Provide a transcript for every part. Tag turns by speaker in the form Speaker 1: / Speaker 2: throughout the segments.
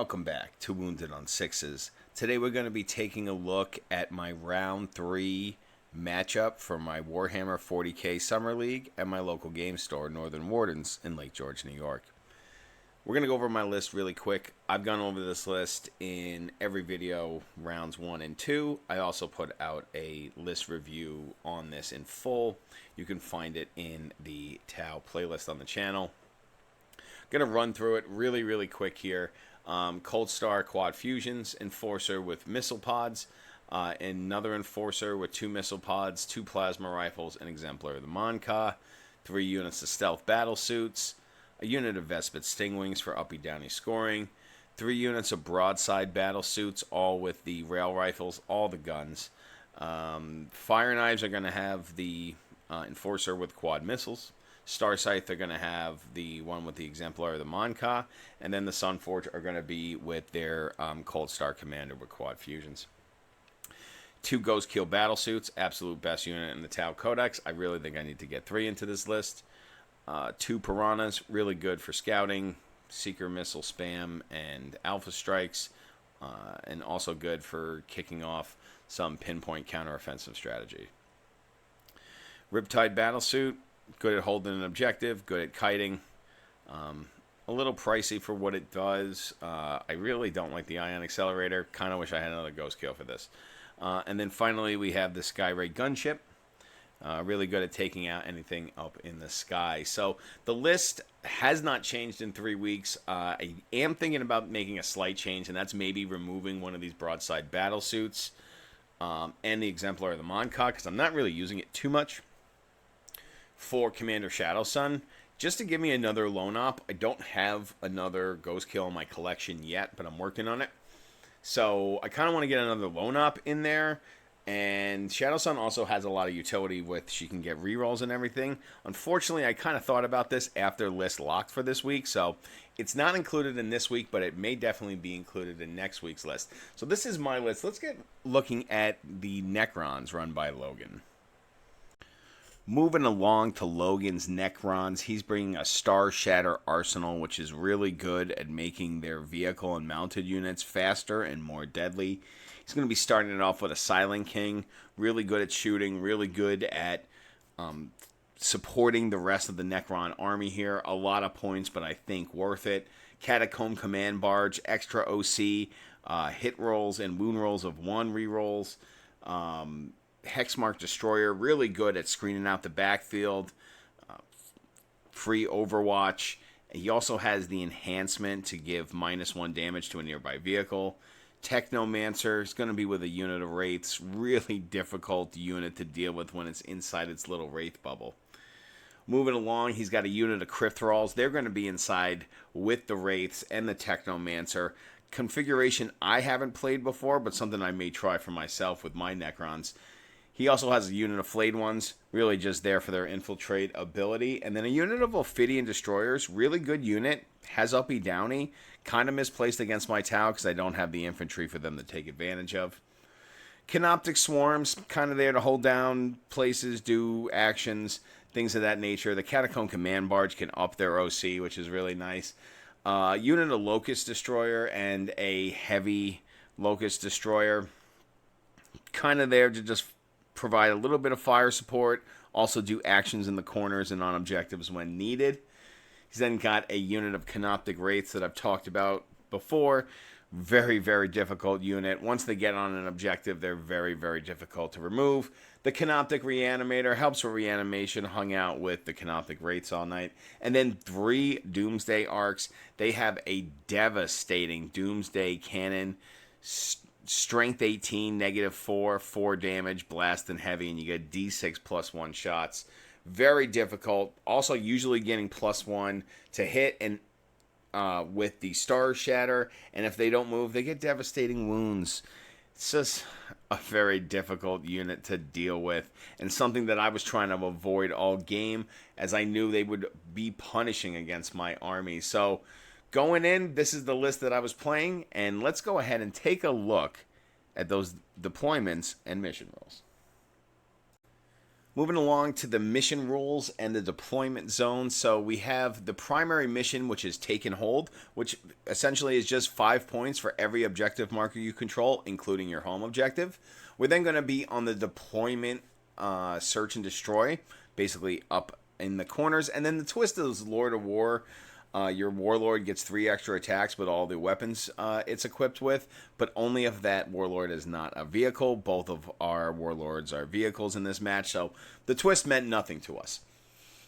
Speaker 1: welcome back to Wounded on Sixes. Today we're going to be taking a look at my round 3 matchup for my Warhammer 40k Summer League at my local game store, Northern Wardens, in Lake George, New York. We're going to go over my list really quick. I've gone over this list in every video, rounds 1 and 2. I also put out a list review on this in full. You can find it in the Tau playlist on the channel. Going to run through it really quick here. Cold Star Quad Fusions, Enforcer with missile pods, another Enforcer with 2 missile pods, 2 plasma rifles, an Exemplar of the Monka, 3 units of stealth battle suits, a unit of Vespid Stingwings for uppy downy scoring, 3 units of broadside battle suits, all with the rail rifles, all the guns. Fire Knives are going to have the Enforcer with quad missiles. Star Scythe are going to have the one with the Exemplar of the Monka, and then the Sunforge are going to be with their Cold Star Commander with quad fusions. 2 Ghost Keel battle suits, absolute best unit in the Tau Codex. I really think I need to get 3 into this list. 2 Piranhas, really good for scouting, seeker missile spam, and alpha strikes, and also good for kicking off some pinpoint counteroffensive strategy. Riptide battlesuit, good at holding an objective, good at kiting. A little pricey for what it does. I really don't like the ion accelerator. Kind of wish I had another Ghost Kill for this. And then finally we have the Skyray gunship. Really good at taking out anything up in the sky. So the list has not changed in 3 weeks. I am thinking about making a slight change, and that's maybe removing one of these broadside battle suits and the Exemplar of the Monka, because I'm not really using it too much for Commander Shadowsun, just to give me another lone op. I don't have another Ghost Kill in my collection yet, but I'm working on it. So I kind of want to get another lone op in there. And Shadowsun also has a lot of utility with she can get rerolls and everything. Unfortunately, I kind of thought about this after list locked for this week, so it's not included in this week, but it may definitely be included in next week's list. So this is my list. Let's get looking at the Necrons run by Logan. Moving along to Logan's Necrons, he's bringing a Star Shatter arsenal, which is really good at making their vehicle and mounted units faster and more deadly. He's going to be starting it off with a Silent King, really good at shooting, really good at supporting the rest of the Necron army here. A lot of points, but I think worth it. Catacomb Command Barge, extra OC, hit rolls and wound rolls of 1 rerolls. Hexmark Destroyer, really good at screening out the backfield, free Overwatch. He also has the enhancement to give -1 damage to a nearby vehicle. Technomancer is going to be with a unit of Wraiths, really difficult unit to deal with when it's inside its little Wraith bubble. Moving along, he's got a unit of Crypt Thralls. They're going to be inside with the Wraiths and the Technomancer. Configuration I haven't played before, but something I may try for myself with my Necrons. He also has a unit of Flayed Ones, really just there for their infiltrate ability. And then a unit of Ophidian Destroyers, really good unit, has uppy downy. Kind of misplaced against my Tau because I don't have the infantry for them to take advantage of. Canoptic Swarms, kind of there to hold down places, do actions, things of that nature. The Catacomb Command Barge can up their OC, which is really nice. Unit of Locust Destroyer and a heavy Locust Destroyer. Kind of there to just provide a little bit of fire support, also do actions in the corners and on objectives when needed. He's then got a unit of Canoptic Wraiths that I've talked about before. Very difficult unit. Once they get on an objective, they're very difficult to remove. The Canoptic Reanimator helps with reanimation, hung out with the Canoptic Wraiths all night. And then 3 Doomsday Arcs. They have a devastating Doomsday Cannon, Strength 18, -4, 4 damage, blast and heavy, and you get D6 +1 shots. Very difficult. Also usually getting +1 to hit and with the Star Shatter, and if they don't move, they get devastating wounds. It's just a very difficult unit to deal with, and something that I was trying to avoid all game, as I knew they would be punishing against my army. So going in, this is the list that I was playing, and let's go ahead and take a look at those deployments and mission rules. Moving along to the mission rules and the deployment zone. So we have the primary mission, which is Taken Hold, which essentially is just 5 points for every objective marker you control, including your home objective. We're then going to be on the deployment Search and Destroy, basically up in the corners. And then the twist is Lord of War. Your Warlord gets 3 extra attacks with all the weapons it's equipped with, but only if that Warlord is not a vehicle. Both of our Warlords are vehicles in this match, so the twist meant nothing to us.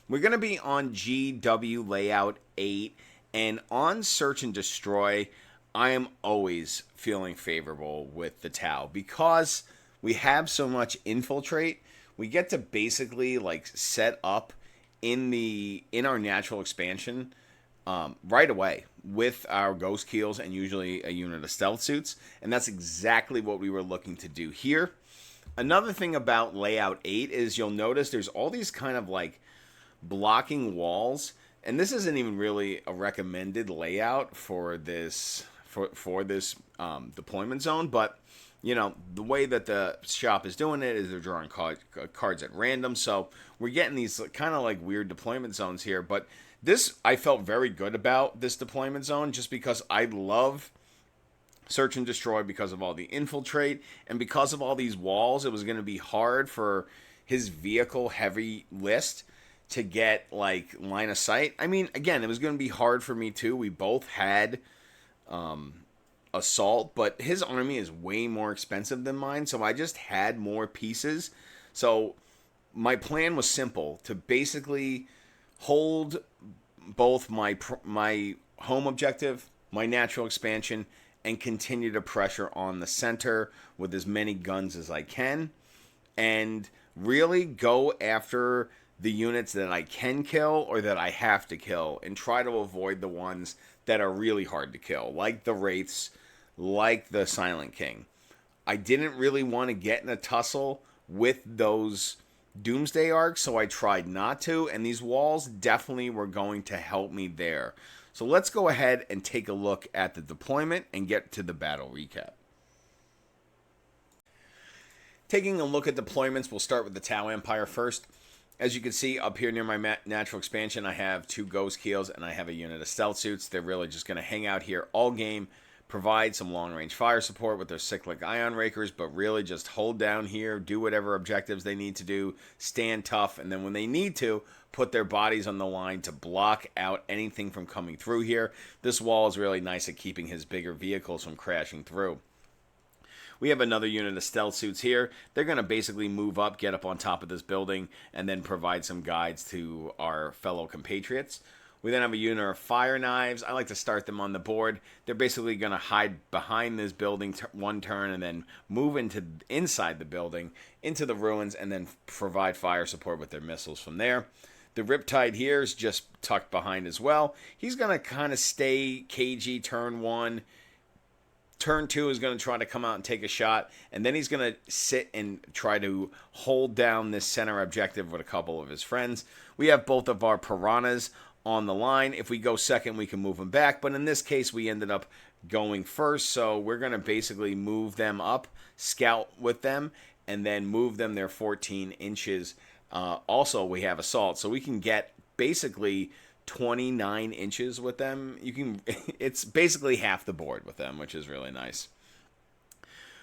Speaker 1: We're going to be on GW Layout 8, and on Search and Destroy, I am always feeling favorable with the Tau because we have so much infiltrate. We get to basically like set up in our natural expansion right away with our ghost keels and usually a unit of stealth suits, and that's exactly what we were looking to do here. Another thing about layout 8 is you'll notice there's all these kind of like blocking walls, and this isn't even really a recommended layout for this deployment zone, but you know, the way that the shop is doing it is they're drawing cards at random, so we're getting these kind of like weird deployment zones here. But this, I felt very good about this deployment zone just because I love Search and Destroy because of all the infiltrate and because of all these walls. It was going to be hard for his vehicle heavy list to get like line of sight. I mean, again, it was going to be hard for me too. We both had assault, but his army is way more expensive than mine, so I just had more pieces. So my plan was simple, to basically hold both my home objective, my natural expansion, and continue to pressure on the center with as many guns as I can, and really go after the units that I can kill or that I have to kill, and try to avoid the ones that are really hard to kill, like the Wraiths, like the Silent King. I didn't really want to get in a tussle with those Doomsday arcs, so I tried not to, and these walls definitely were going to help me there. So let's go ahead and take a look at the deployment and get to the battle recap. Taking a look at deployments, we'll start with the Tau Empire first. As you can see up here near my natural expansion, I have 2 ghost keels and I have a unit of stealth suits. They're really just going to hang out here all game, provide some long-range fire support with their cyclic ion rakers, but really just hold down here, do whatever objectives they need to do, stand tough, and then when they need to, put their bodies on the line to block out anything from coming through here. This wall is really nice at keeping his bigger vehicles from crashing through. We have another unit of stealth suits here. They're going to basically move up, get up on top of this building, and then provide some guides to our fellow compatriots. We then have a unit of fire knives. I like to start them on the board. They're basically going to hide behind this building one turn and then move inside the building, into the ruins, and then provide fire support with their missiles from there. The Riptide here is just tucked behind as well. He's going to kind of stay cagey turn 1. Turn 2 is going to try to come out and take a shot, and then he's going to sit and try to hold down this center objective with a couple of his friends. We have both of our piranhas on the line. If we go second, we can move them back, but in this case, we ended up going first, so we're going to basically move them up, scout with them, and then move them their 14 inches. Also, we have assault, so we can get basically 29 inches with them. It's basically half the board with them, which is really nice.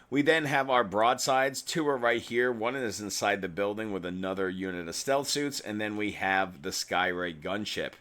Speaker 1: We then have our broadsides. 2 are right here. 1 is inside the building with another unit of stealth suits, and then we have the Skyray gunship.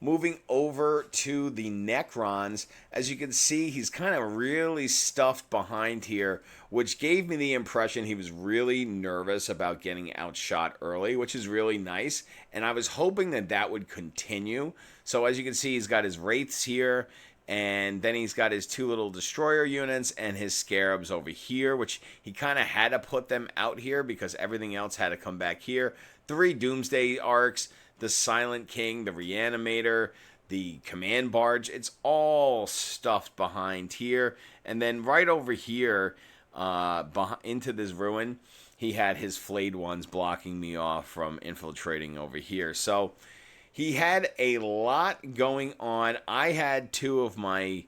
Speaker 1: Moving over to the Necrons, as you can see, he's kind of really stuffed behind here, which gave me the impression he was really nervous about getting outshot early, which is really nice, and I was hoping that that would continue. So as you can see, he's got his Wraiths here, and then he's got his 2 little destroyer units and his Scarabs over here, which he kind of had to put them out here because everything else had to come back here. 3 Doomsday arcs, the Silent King, the Reanimator, the Command Barge. It's all stuffed behind here. And then right over here, into this ruin, he had his flayed ones blocking me off from infiltrating over here. So he had a lot going on. I had 2 of my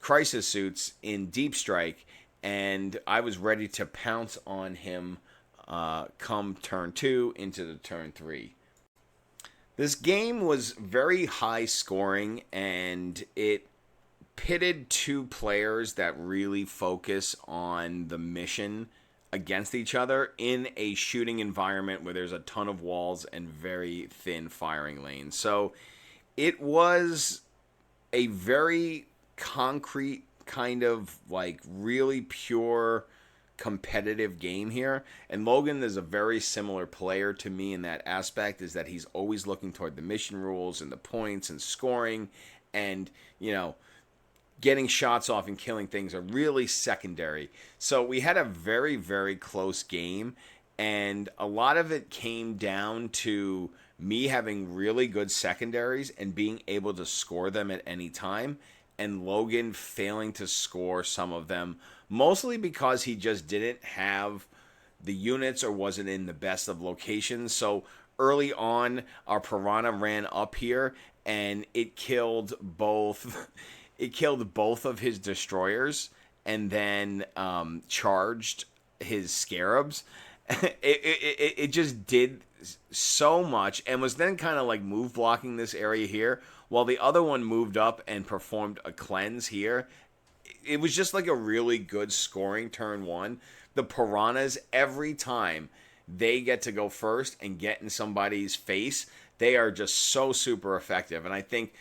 Speaker 1: crisis suits in Deep Strike, and I was ready to pounce on him come turn 2 into the turn 3. This game was very high scoring, and it pitted two players that really focus on the mission against each other in a shooting environment where there's a ton of walls and very thin firing lanes. So it was a very concrete kind of like really pure competitive game here. And Logan is a very similar player to me in that aspect, is that he's always looking toward the mission rules and the points and scoring, and, you know, getting shots off and killing things are really secondary. So we had a very, very close game, and a lot of it came down to me having really good secondaries and being able to score them at any time, and Logan failing to score some of them, mostly because he just didn't have the units or wasn't in the best of locations. So early on, our Piranha ran up here, and it killed both of his destroyers, and then charged his scarabs. It just did so much, and was then kind of like move blocking this area here, while the other one moved up and performed a cleanse here. It was just like a really good scoring turn 1. The Piranhas, every time they get to go first and get in somebody's face, they are just so super effective. And I think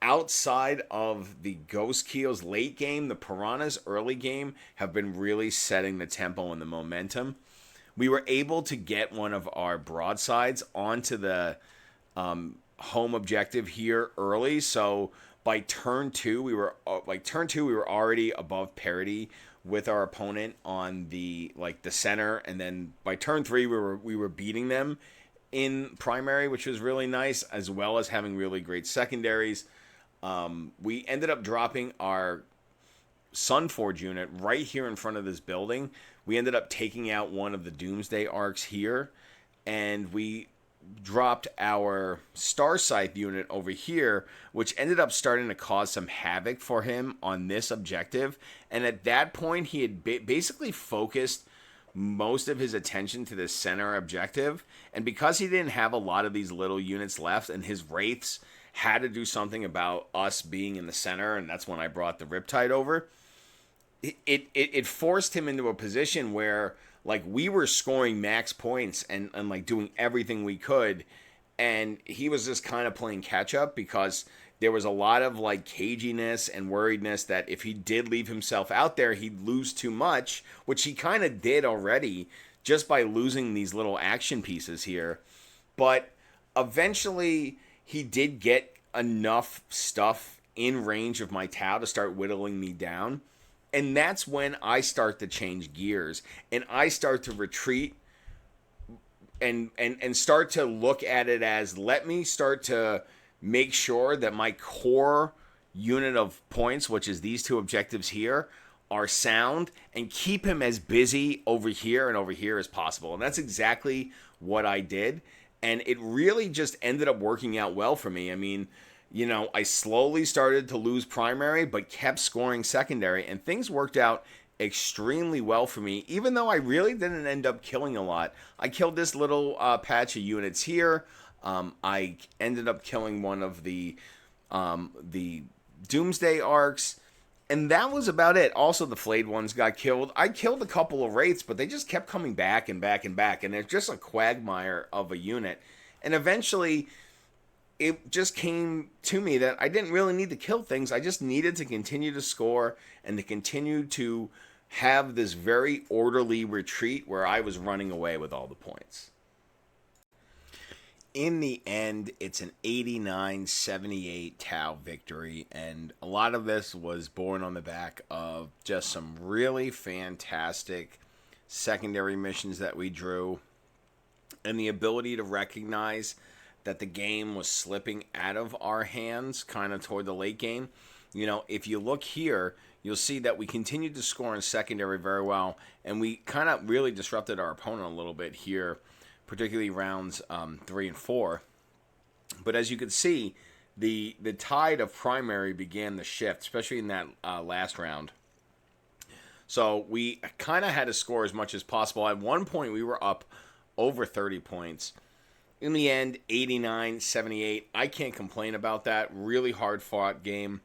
Speaker 1: outside of the Ghost Keels late game, the Piranhas early game have been really setting the tempo and the momentum. We were able to get one of our broadsides onto the home objective here early, so by turn 2 we were already above parity with our opponent on the center, and then by turn 3 we were beating them in primary, which was really nice, as well as having really great secondaries. We ended up dropping our Sunforge unit right here in front of this building. We ended up taking out one of the Doomsday Arcs here, and we dropped our Star Scythe unit over here, which ended up starting to cause some havoc for him on this objective. And at that point, he had basically focused most of his attention to this center objective. And because he didn't have a lot of these little units left, and his Wraiths had to do something about us being in the center, and that's when I brought the Riptide over, it forced him into a position where like we were scoring max points and like doing everything we could, and he was just kind of playing catch up, because there was a lot of like caginess and worriedness that if he did leave himself out there, he'd lose too much, which he kind of did already just by losing these little action pieces here. But eventually he did get enough stuff in range of my Tau to start whittling me down. And that's when I start to change gears, and I start to retreat and start to look at it as, let me start to make sure that my core unit of points, which is these two objectives here, are sound, and keep him as busy over here and over here as possible. And that's exactly what I did. And it really just ended up working out well for me. I mean, you know, I slowly started to lose primary, but kept scoring secondary, and things worked out extremely well for me, even though I really didn't end up killing a lot. I killed this little patch of units here. I ended up killing one of the Doomsday Arcs, and that was about it. Also, the flayed ones got killed. I killed a couple of Wraiths, but they just kept coming back and back and back, and they're just a quagmire of a unit. And eventually, it just came to me that I didn't really need to kill things. I just needed to continue to score and to continue to have this very orderly retreat where I was running away with all the points. In the end, it's an 89-78 Tau victory, and a lot of this was born on the back of just some really fantastic secondary missions that we drew, and the ability to recognize that the game was slipping out of our hands kind of toward the late game. You know, if you look here, you'll see that we continued to score in secondary very well, and we kind of really disrupted our opponent a little bit here, particularly rounds 3 and 4. But as you can see, the tide of primary began to shift, especially in that last round. So we kind of had to score as much as possible. At one point, we were up over 30 points. In the end, 89-78. I can't complain about that. Really hard fought game.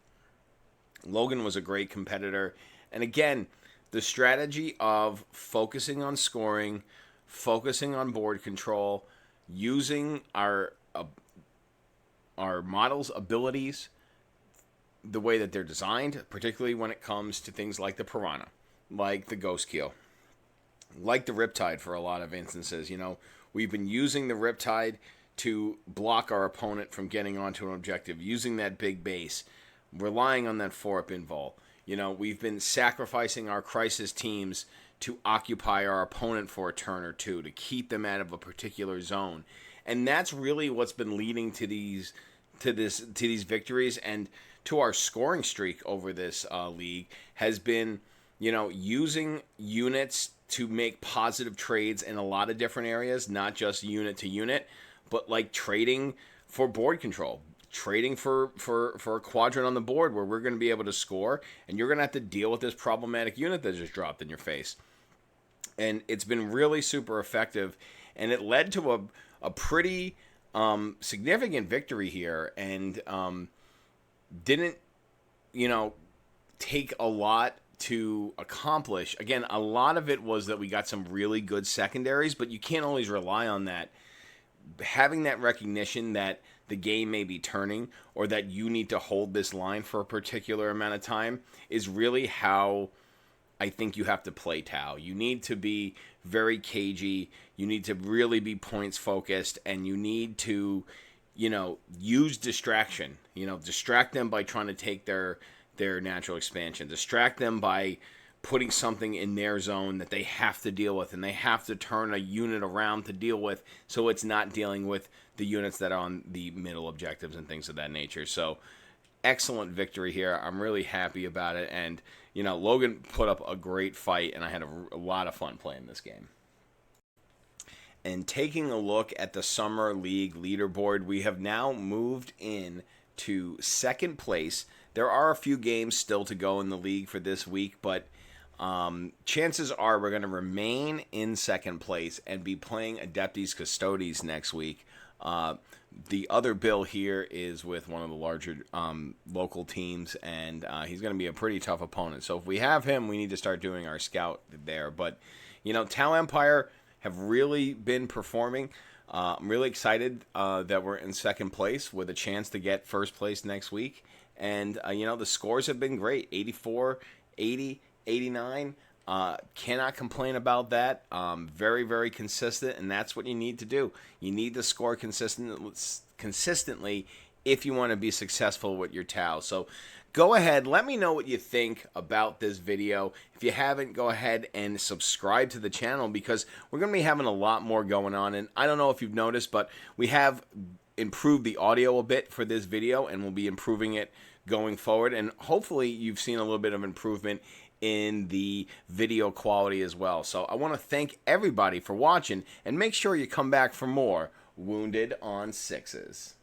Speaker 1: Logan was a great competitor. And again, the strategy of focusing on scoring, focusing on board control, using our models' abilities the way that they're designed, particularly when it comes to things like the Piranha, like the Ghost Keel, like the Riptide for a lot of instances. You know, we've been using the Riptide to block our opponent from getting onto an objective, using that big base, relying on that 4-up invul. You know, we've been sacrificing our crisis teams to occupy our opponent for a turn or two, to keep them out of a particular zone. And that's really what's been leading to these victories, and to our scoring streak over this league has been, you know, using units to make positive trades in a lot of different areas, not just unit to unit, but like trading for board control, trading for a quadrant on the board where we're going to be able to score, and you're going to have to deal with this problematic unit that just dropped in your face. And it's been really super effective, and it led to a pretty significant victory here, and didn't, you know, take a lot to accomplish. Again, a lot of it was that we got some really good secondaries, but you can't always rely on that. Having that recognition that the game may be turning, or that you need to hold this line for a particular amount of time, is really how I think you have to play Tau. You need to be very cagey. You need to really be points focused, and you need to, you know, use distraction. You know, distract them by trying to take their natural expansion. Distract them by putting something in their zone that they have to deal with, and they have to turn a unit around to deal with, so it's not dealing with the units that are on the middle objectives and things of that nature. So, excellent victory here. I'm really happy about it, and, you know, Logan put up a great fight, and I had a lot of fun playing this game. And taking a look at the Summer League leaderboard, we have now moved in to second place. There are a few games still to go in the league for this week, but chances are we're going to remain in second place and be playing Adeptus Custodes next week. The other Bill here is with one of the larger local teams, and he's going to be a pretty tough opponent. So if we have him, we need to start doing our scout there. But, you know, Tau Empire have really been performing. I'm really excited that we're in second place with a chance to get first place next week. And, you know, the scores have been great. 84, 80, 89. Cannot complain about that. Very, very consistent, and that's what you need to do. You need to score consistently if you want to be successful with your Tau. So go ahead, let me know what you think about this video. If you haven't, go ahead and subscribe to the channel, because we're going to be having a lot more going on. And I don't know if you've noticed, but we have improved the audio a bit for this video, and we'll be improving it going forward. And hopefully you've seen a little bit of improvement in the video quality as well. So I want to thank everybody for watching, and make sure you come back for more Wounded on Sixes.